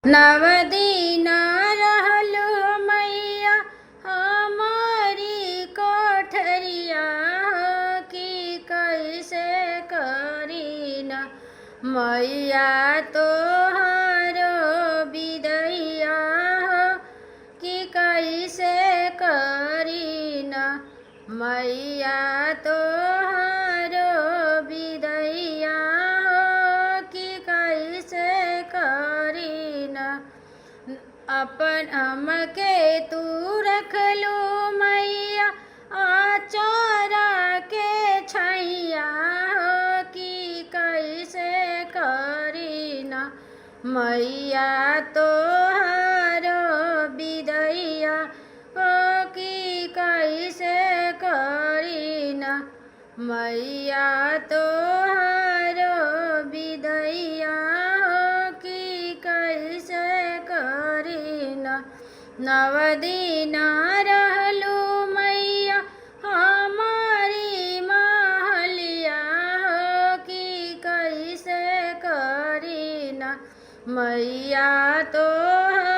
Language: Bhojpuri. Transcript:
नवदीन रहलु मैया हमारी कोठरिया की कैसे करीन मैया तोहारो बिदैया की कैसे करीन मैया तोहारो बिदैया की कैसे करीन अपन हमके तू रख लो मैया आचारा के छैया की कैसे करीन मैया तोहारो बिदैया की कैसे करीन मैया तोहारो बिदैया की कैसे करीन नवदीन रहलु मैया हमारी महलिया की कैसे करीन मैया तोहारो